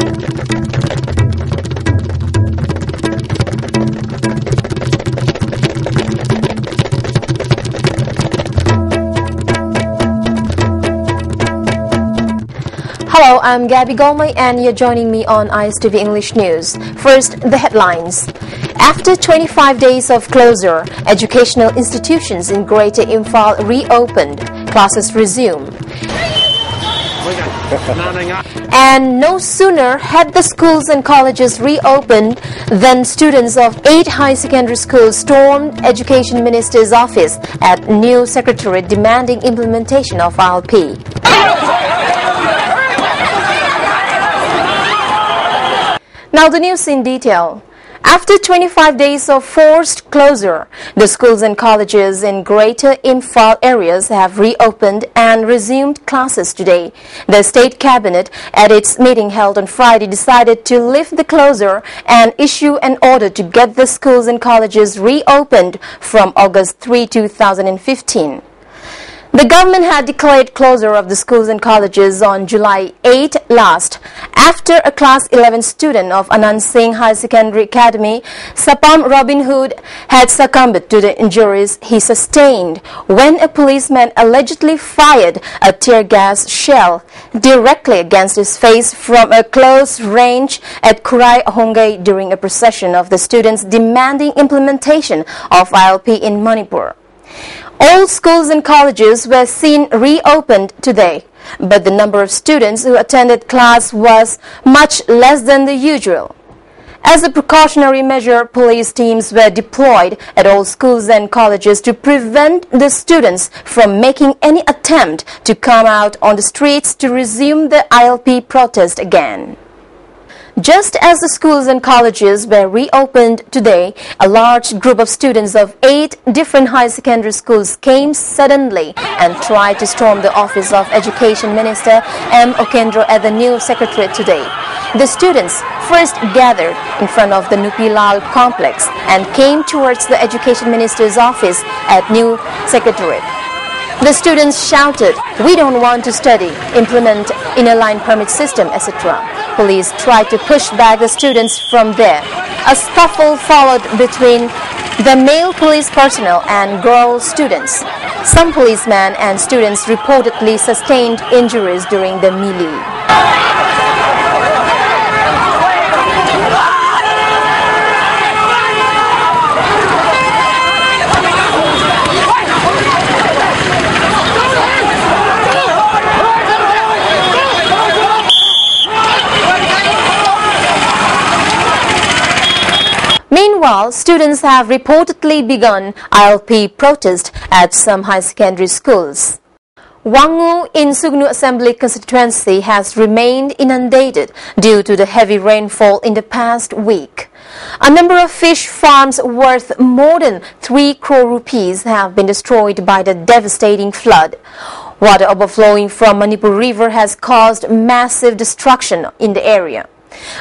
Hello, I'm Gabby Golmay and you're joining me on ISTV English News. First, the headlines. After 25 days of closure, educational institutions in Greater Imphal reopened. Classes resume. And no sooner had the schools and colleges reopened than students of 8 high secondary schools stormed Education Minister's office at new Secretariat demanding implementation of ILP. Now the news in detail. After 25 days of forced closure, the schools and colleges in Greater Imphal areas have reopened and resumed classes today. The State Cabinet, at its meeting held on Friday, decided to lift the closure and issue an order to get the schools and colleges reopened from August 3, 2015. The government had declared closure of the schools and colleges on July 8 last, after a Class 11 student of Anand Singh High Secondary Academy, Sapam Robin Hood, had succumbed to the injuries he sustained when a policeman allegedly fired a tear gas shell directly against his face from a close range at Kurai Ahongai during a procession of the students demanding implementation of ILP in Manipur. All schools and colleges were seen reopened today, but the number of students who attended class was much less than the usual. As a precautionary measure, police teams were deployed at all schools and colleges to prevent the students from making any attempt to come out on the streets to resume the ILP protest again. Just as the schools and colleges were reopened today, a large group of students of 8 different high secondary schools came suddenly and tried to storm the office of Education Minister M. Okendro at the new Secretariat today. The students first gathered in front of the Nupilal complex and came towards the Education Minister's office at new Secretariat. The students shouted, "We don't want to study, implement inner line permit system, etc." Police tried to push back the students from there. A scuffle followed between the male police personnel and girl students. Some policemen and students reportedly sustained injuries during the melee. Meanwhile, students have reportedly begun ILP protest at some high secondary schools. Wangu in Sugnu Assembly constituency has remained inundated due to the heavy rainfall in the past week. A number of fish farms worth more than 3 crore rupees have been destroyed by the devastating flood. Water overflowing from Manipur River has caused massive destruction in the area.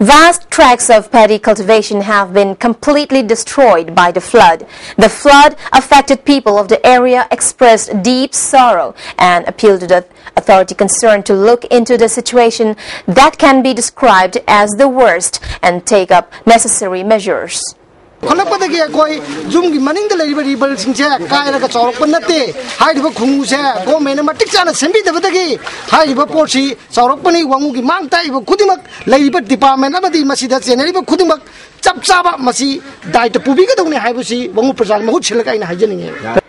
Vast tracts of paddy cultivation have been completely destroyed by the flood. The flood affected people of the area expressed deep sorrow and appealed to the authority concerned to look into the situation that can be described as the worst and take up necessary measures. Kolakpadagi koi zoom maning the river singcha kaira ka chorok panate hai river khunguse go mena matik chana sembi dabadagi hai river porsi chorok pani wangu ki mangta ibo khudimak leiba department amadi masida chenari bo khudimak chap chaba masi dait pubi ka dongni haibusi wangu prajan mahut chilaka ina hajani.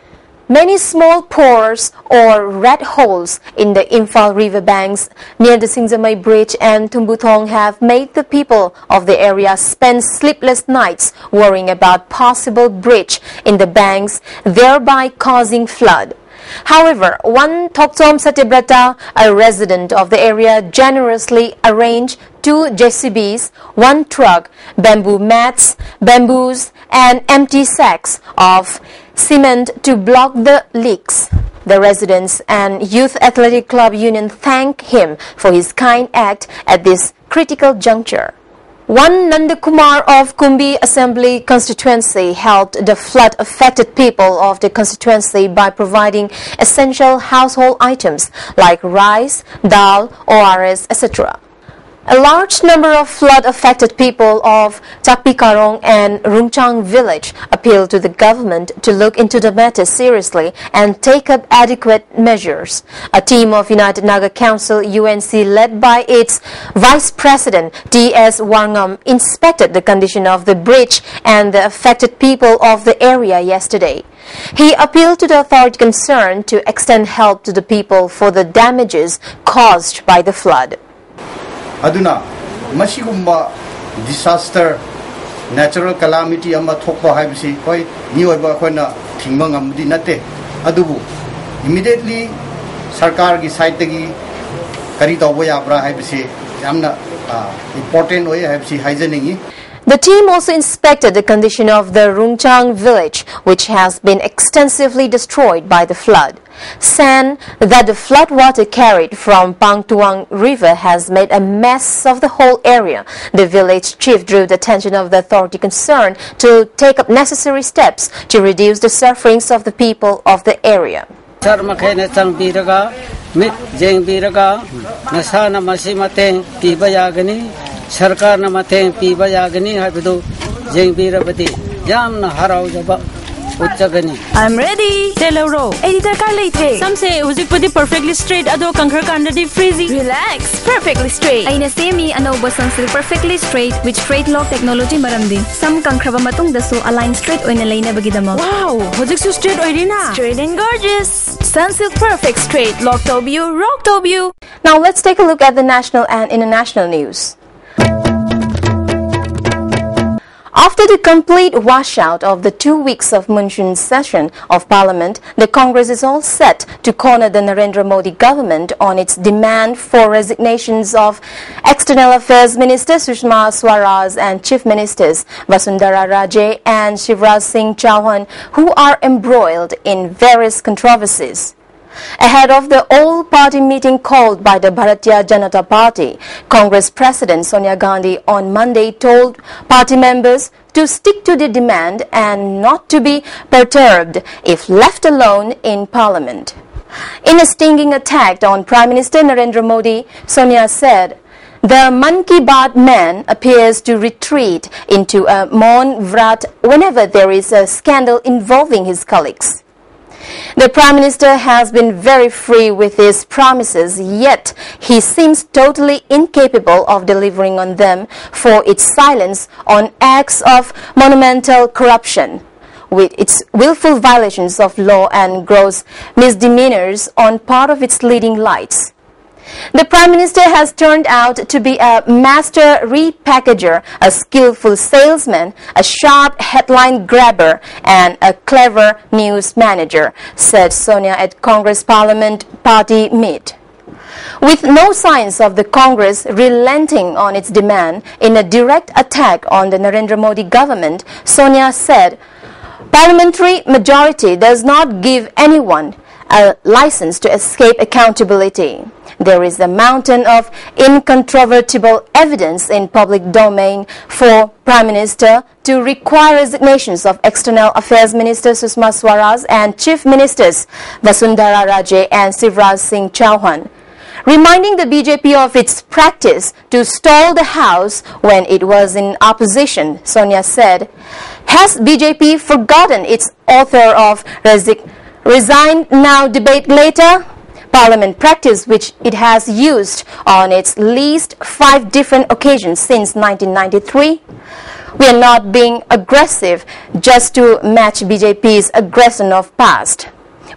Many small pores or rat holes in the Imphal river banks near the Singzamai Bridge and Tumbuthong have made the people of the area spend sleepless nights worrying about possible breach in the banks, thereby causing flood. However, one Toktom Satyabrata, a resident of the area, generously arranged 2 JCBs, 1 truck, bamboo mats, bamboos, and empty sacks of cement to block the leaks. The residents and Youth Athletic Club Union thank him for his kind act at this critical juncture. One Nandakumar of Kumbi Assembly constituency helped the flood-affected people of the constituency by providing essential household items like rice, dal, ORS, etc. A large number of flood-affected people of Chakpikarong and Rumchang village appealed to the government to look into the matter seriously and take up adequate measures. A team of United Naga Council UNC led by its Vice President T.S. Warngam inspected the condition of the bridge and the affected people of the area yesterday. He appealed to the authority concerned to extend help to the people for the damages caused by the flood. Aduna, masigumba disaster, natural calamity ama thokpa haibisi koi niyoiba khona thingma ngamdi nate adubu immediately sarkar gi side gi kari tawbo yabra haibisi yamna important oye haibisi haijaningi. The team also inspected the condition of the Rumchang village, which has been extensively destroyed by the flood. Sand that the flood water carried from Pangtuang River has made a mess of the whole area. The village chief drew the attention of the authority concerned to take up necessary steps to reduce the sufferings of the people of the area. Sarkar na mateng piba yagani habidu jengbirabati jamna haraujaba uchagani. I'm ready. Teloro. Editor ka late. Some say hujikpudi perfectly straight ado kankhar kandadi freezy. Relax. Perfectly straight. Aina semi anoba sunsilk perfectly straight with straight lock technology maramdi. Some kankraba matung dasu align straight oina laina bagidamo. Wow, hujiksu straight oirina. Straight and gorgeous. Sunsilk perfect straight. Lock to you, rock to you. Now let's take a look at the national and international news. After the complete washout of the 2 weeks of monsoon session of Parliament, the Congress is all set to corner the Narendra Modi government on its demand for resignations of External Affairs Minister Sushma Swaraj and Chief Ministers Vasundhara Raje and Shivraj Singh Chauhan, who are embroiled in various controversies. Ahead of the all-party meeting called by the Bharatiya Janata Party, Congress President Sonia Gandhi on Monday told party members to stick to the demand and not to be perturbed if left alone in Parliament. In a stinging attack on Prime Minister Narendra Modi, Sonia said, "The Man Ki Baat man appears to retreat into a Maun Vrat whenever there is a scandal involving his colleagues." The Prime Minister has been very free with his promises, yet he seems totally incapable of delivering on them for its silence on acts of monumental corruption, with its willful violations of law and gross misdemeanors on part of its leading lights. The Prime Minister has turned out to be a master repackager, a skillful salesman, a sharp headline grabber, and a clever news manager, said Sonia at Congress Parliament Party meet. With no signs of the Congress relenting on its demand in a direct attack on the Narendra Modi government, Sonia said, "Parliamentary majority does not give anyone a license to escape accountability. There is a mountain of incontrovertible evidence in public domain for Prime Minister to require resignations of External Affairs Minister Sushma Swaraj and Chief Ministers Vasundhara Raje and Shivraj Singh Chauhan." Reminding the BJP of its practice to stall the House when it was in opposition, Sonia said, "Has BJP forgotten its author of resign now, debate later? Parliament practice which it has used on its least 5 different occasions since 1993. We are not being aggressive just to match BJP's aggression of past.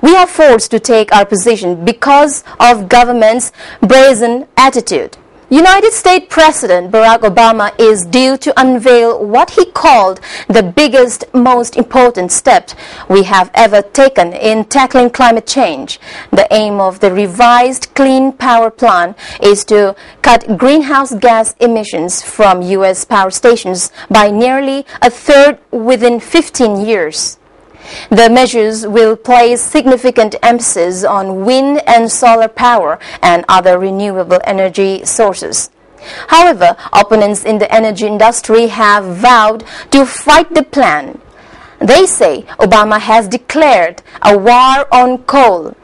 We are forced to take our position because of government's brazen attitude." United States President Barack Obama is due to unveil what he called the biggest, most important step we have ever taken in tackling climate change. The aim of the revised Clean Power Plan is to cut greenhouse gas emissions from U.S. power stations by nearly a third within 15 years. The measures will place significant emphasis on wind and solar power and other renewable energy sources. However, opponents in the energy industry have vowed to fight the plan. They say Obama has declared a war on coal.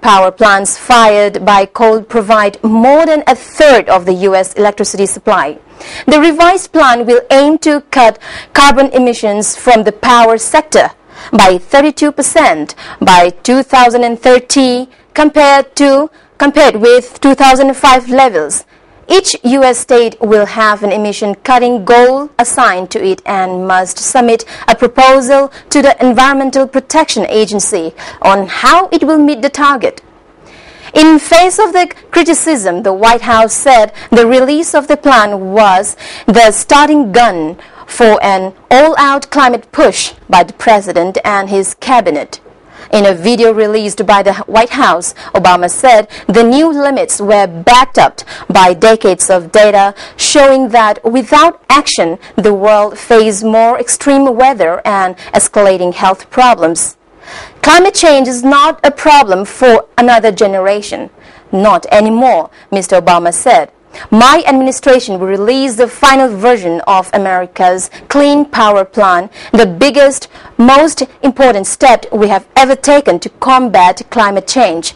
Power plants fired by coal provide more than a third of the U.S. electricity supply. The revised plan will aim to cut carbon emissions from the power sector by 32% by 2030 compared with 2005 levels. Each U.S. state will have an emission-cutting goal assigned to it and must submit a proposal to the Environmental Protection Agency on how it will meet the target. In face of the criticism, the White House said the release of the plan was the starting gun for an all-out climate push by the president and his cabinet. In a video released by the White House, Obama said the new limits were backed up by decades of data showing that without action, the world faced more extreme weather and escalating health problems. Climate change is not a problem for another generation. Not anymore, Mr. Obama said. My administration will release the final version of America's Clean Power Plan, the biggest, most important step we have ever taken to combat climate change.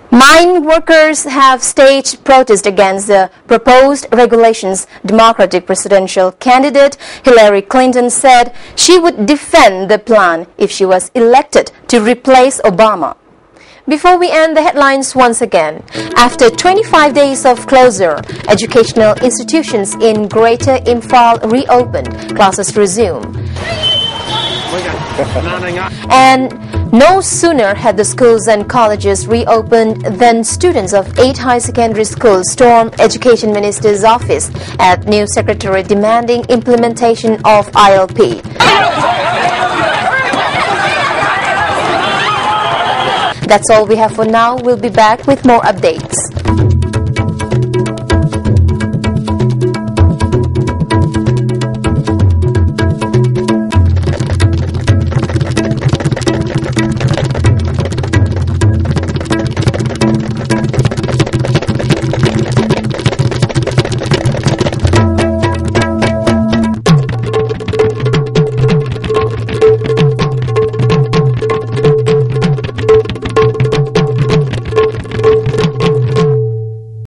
Mine workers have staged protest against the proposed regulations. Democratic presidential candidate Hillary Clinton said she would defend the plan if she was elected to replace Obama. Before we end the headlines once again, after 25 days of closure, educational institutions in Greater Imphal reopened, classes resume. And no sooner had the schools and colleges reopened than students of 8 high secondary schools stormed Education Minister's office at new secretary demanding implementation of ILP. That's all we have for now. We'll be back with more updates.